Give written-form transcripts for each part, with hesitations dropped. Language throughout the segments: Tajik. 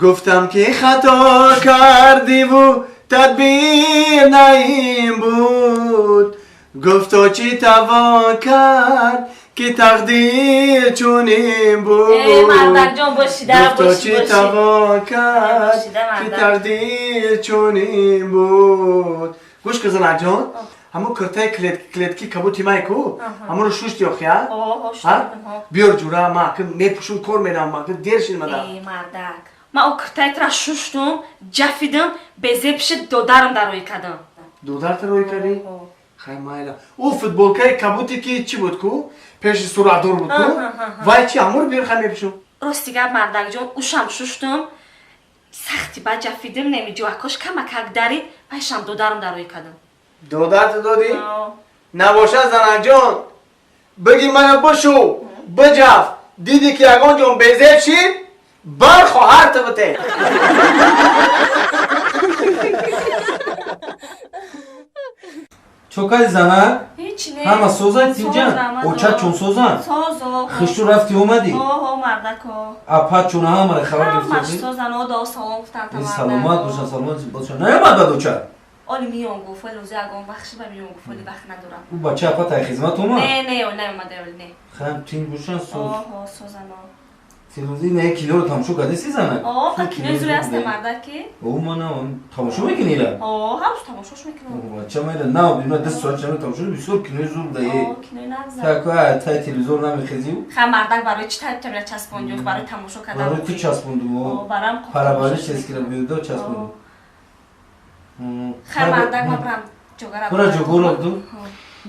گفتم که خطا کردی و تدبیر نیم بود گفتا چی توان کرد که تقدیر چونین بود مردک جان باشی در گفتا چی توان کرد که تقدیر چونین بود گوش که زنک جان همون کرتای کلیدکی کبوتی مای کو همون رو شوشتی آخیا بیار جورا ما که میپوشون کار میدم ما که دیرشین مدام مردک ما او کرتایت را شوشتم جفیدم بزه پیش دودارم در روی کدم دودار تا روی کردی؟ خیلی مایلا او فوتبولکای کبوتی که چی بود کو؟ پیش سورادور بود کو؟ وای چی همون بیار خیلی میپوشون راستی گفت مردک جان اوشم شوشتم سختی با جفیدم نمیجو اکاش کمک داری پیشم دودارم در روی کدم دودار تا دادی؟ نباشه زنک جان بگی منو بشو بجف دیدی که اگان جان بزه چی؟ بر خواهر تو بته چوکای زنه؟ هیچ نه همه سوزن تینجان؟ اوچه چون سوزن؟ سوزو خشتو رفتی اومدی؟ مردکو اپا چونه همه خبر همش گرفتی؟ سوزن او دا سلام گفتن تا این مردک سلامت باشن سلامت باشن نیامد بد اوچه؟ اولی میون گفت روزی اگون بخشی با میون گفت وقت ندارم او بچه اپا تای خدمت اومد؟ نه اومده نه خیلی تین باشن سوزن تیروزی نه کیلو رو تمشو کردی سی زنه؟ خب کیلو زوری هست مردکی او منه تمشو میکنی را؟ همش تماشاش میکنم بچه میره نه بینا دست سوال چمه تمشو بسیار کیلو زور دهی کیلو نبزن تای تلویزیون نمیخیزی؟ خیلی مردک برای چی تایپ تمیره چسبوندی برای تماشا کردن برای تو چسبوندو برام پرابالیش چیز کرد بیوده چسبوندو خیلی مردک ما برام جوگرم برای جوگر دو؟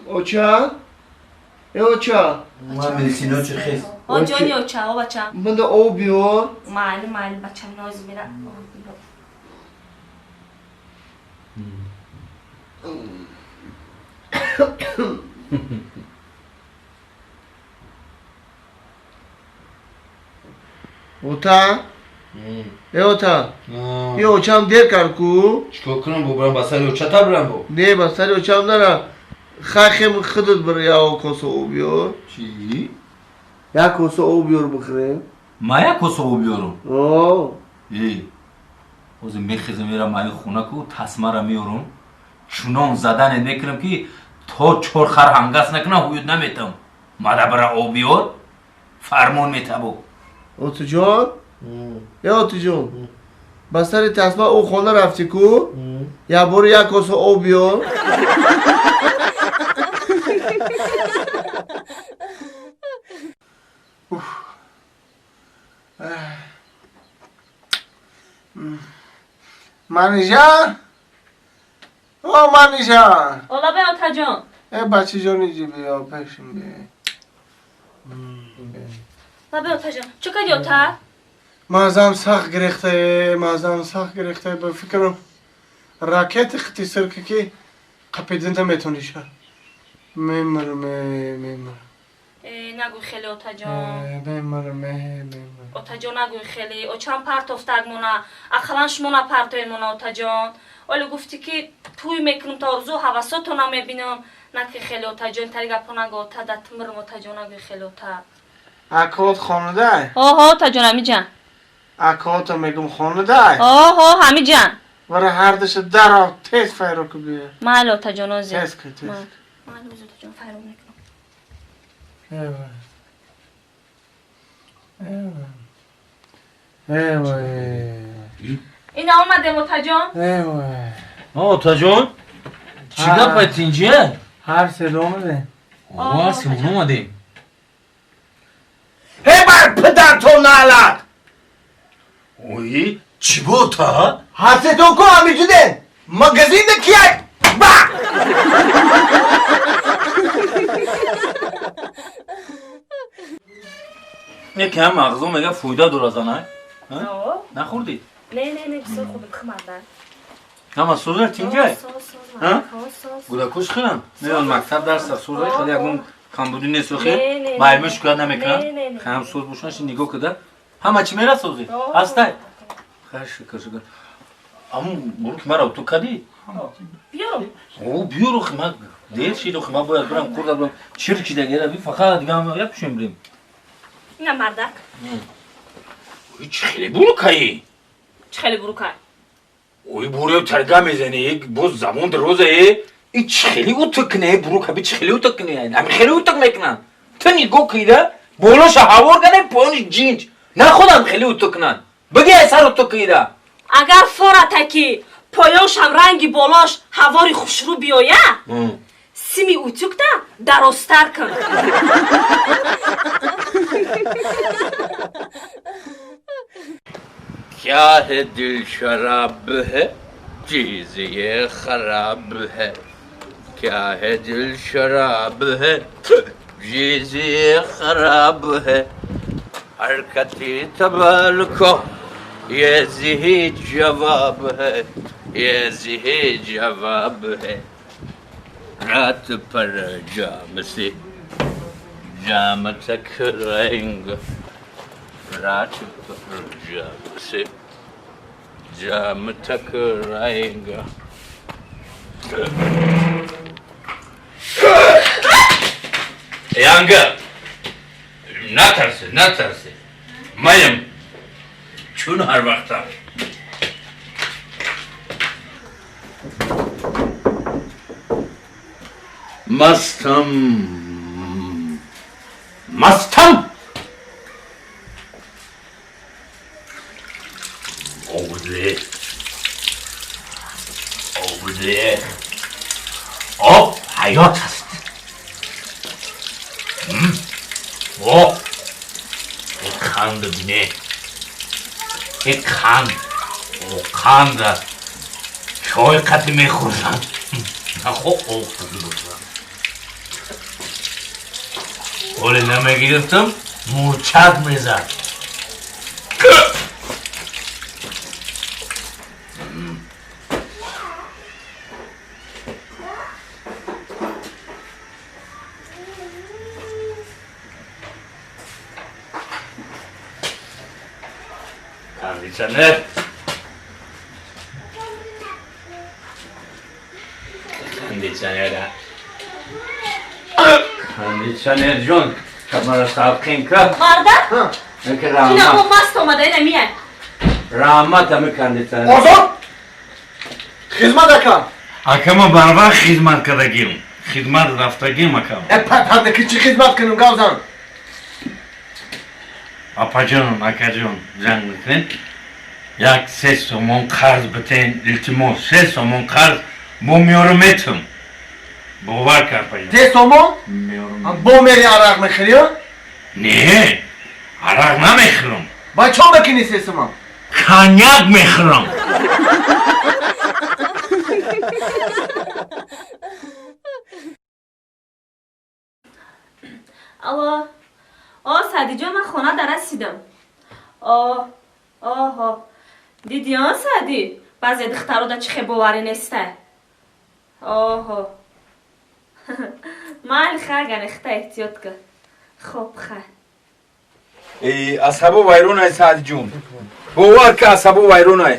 اوچا؟ اوچا؟ ما ملسینو چه خیز جانی اوچا بچه من دا او بیار مالی بچه نوز میره اوتا؟ اوتا؟ یه اوچا هم دیر کار کو؟ چکو کنم بو برم بسری اوچا تا برم بو نه بسری اوچا هم داره خاخم خودت برای او کاسو او بیار چی؟ یا کاسو او بیار بخره ما یک کسو او بیارم اوه اوزی میخیزم میرم مای خونه کو تسمه را میارم چونان زدن نکنم که تا چور خر هنگس نکنم هوید نمیتم مادا برا او بیار فرمون میتبو اوتو جان؟ یا اوتو جان؟ بسری تصمه او خونه رفتی کو؟ یا برو یک کاسو او بیار منیجا؟ او منیجا اولا به اوتا جان ای بچه جانی جی بیا پیشم بیا به اوتا جان چه کردی اوتا؟ مازم سخت گرفته به فکرم راکت خطی سرکه که قپیدن نمیتونی شد میمرم نگوی خیلی اوتا جان میمرم اوتا جان نگوی خیلی او چند پرت افتاد مونا اخلانش مونا پرتوین مونا اوتا جان ولی گفتی که توی میکنم تا ارزو حواساتو نمیبینم نگوی خیلی اوتا جان تری گپا نگو اوتا دتمرم اوتا جان نگوی خیلی اوتا اکات خانده اوتا جان همی جان اکات میگم خانده همی جان برای هر دش در آو تیز فیرو که بیا مال اوتا جان اوزی تیز که تیز مال اوتا جان فیرو میکنم این آمده اوتا جان اوتا جان؟ چی گفت تینجه؟ هر سه اومده هر سه اومده هی بر پدر تو نالد اوی چی بود تا؟ هر سه تو کو همی جده مگزین کیه با یکی هم مغزو میگه فویده دور از آنه نخوردی؟ نه بسیار خوبه خمردن همه سوزه تینجه؟ ها؟ بوده کش خیلم میدون مکتب درس سوزه خیلی اگون کمبودی نیست و خیل بایمش کد نمیکنم خیلی هم سوز بوشنش نگاه کده همه چی میره سوزی؟ هسته؟ خیلی شکر اما برو که مرا تو کدی؟ بیارم او بیارو خیمه دیر شیدو خیمه باید برم کرده برم چیر چی دیگه بی فقط دیگه هم یک پشیم بریم نه مردک چی خیلی برو کهی؟ چه خیلی بروکای اوی بوریو ترگا میزنی باز زمان دروزه ای چه خیلی اوتکنه بروکا بی چه خیلی اوتکنه همین خیلی اوتک میکنن تو نیگو کیده بولوش هوار کنه پایونش جینج نه خودم خیلی اوتکنن بگی اثر اوتک کیده اگر فورتکی پایوش هم رنگی بالاش هواری خوشرو بیایه سیمی اوتوک ده درستر کن क्या है दिल शराब है चीज ये खराब है क्या है दिल शराब है चीज ये खराब है हरकती तबाल को ये ज़ही जवाब है ये ज़ही जवाब है रात पर जाम से जाम तक रहेंगे रात पर जाम से जाम तक रहेंगे Yanga ne tersi mayım çün her vakta Mastam over there hop hayat hast o kandı bine o kandı köy katı mekhursan o öyle neme girdim murçak mezar Kandisyoner. Kandisyoner John. Kamera sahip ka. مردم Ha. که اینا رحمت با مست اومده نمیه رحمت همه کندیسیونر Ozan! Hizmet akam. Akama barbar hizmet kadagim. Hizmet raftagim akam. Perdeki çık hizmet kınım Gavzan. Apacan, akacan, zengin. Yak ses somon karz biten iltimos. Ses somon karz bumuyorum etim. Bu var karpayı. Te somon. Bumuyorum. Bu meri arak mı kırıyor? Ne? Aragna mehrum. Bay çok makini sesim am. Kanyak mehrum. آه سعدی جان من خونه در رسیدم آه دیدی سعدی بعضی دخترها دا چه خیلی باوری نیسته آه مال خرگن اخته احتیاط که خوب خیر اصحابو وایرونای سعد جون باور که اصحابو وایرونای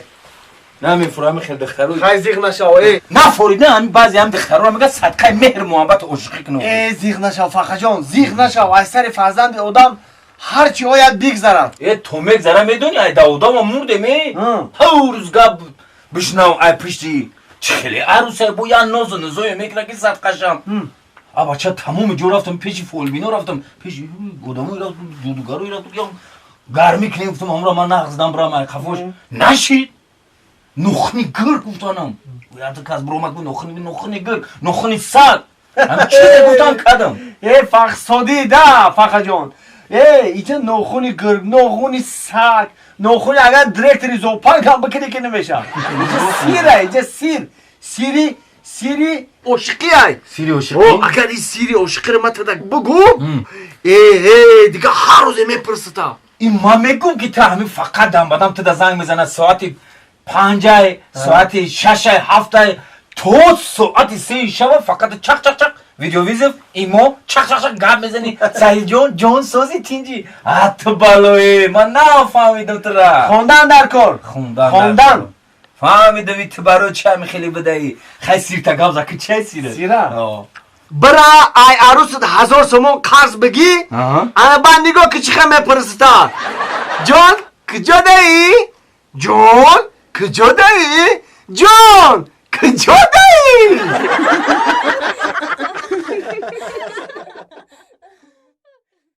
نمیفهمی خیلی دخترو Hay zık naşav ey. نفهمیدن همین بعضی هم دخترها میگه صدقه مهر محبت عشقی کنه Zık naşav Fakhacan. Zık naşav. Ayseri ferzand odam هر چی باید بگذرم. تو میگذره میدونی ای داودا و مرده می هر روزگاه بشنو ای پشتی چلی عروسه بو یا نوز و نزوی میکنه که صدقشم بچه تموم جو رفتم پیش فولبینو رفتم پیش گودامو رفتم دودوگارو رفتم یا گرمی کنیم گفتم همراه من نغزدم برام ای خفوش نشید نخنی گر گفتانم یاد کس برومت بود نخنی گر نخنی سگ همه چیزی گفتن کدم فخصادی ده Fakhacan. اینجا نخونی گرگ نخونی سگ نخونی اگر درکتری زوپان کم بکنی که نمیشه سیره اینجا سیری عشقی ای سیری و اگر این سیری عشقی رو متدک بگو دیگه هر روز میپرستا این ما میگم که تا همین فقط دم بدم تو زنگ میزنه ساعتی 5 ساعتی 6 7 تو ساعتی 3 شب فقط چق چق چق ویدیو ویزف ایمو چق چق چق گپ میزنی سعید جون سازی تینجی تو بالوی من نفهمیدم تو را خوندن در کار خوندن فهمیدم تو برای چه همی خیلی بدهی خیلی سیر تا گوزا که چه سیره برا ای عروست 1000 سومون قرض بگی انا بندگو که چخه میپرستا جون کجا دایی جون کجا دایی؟ جان کجا دایی؟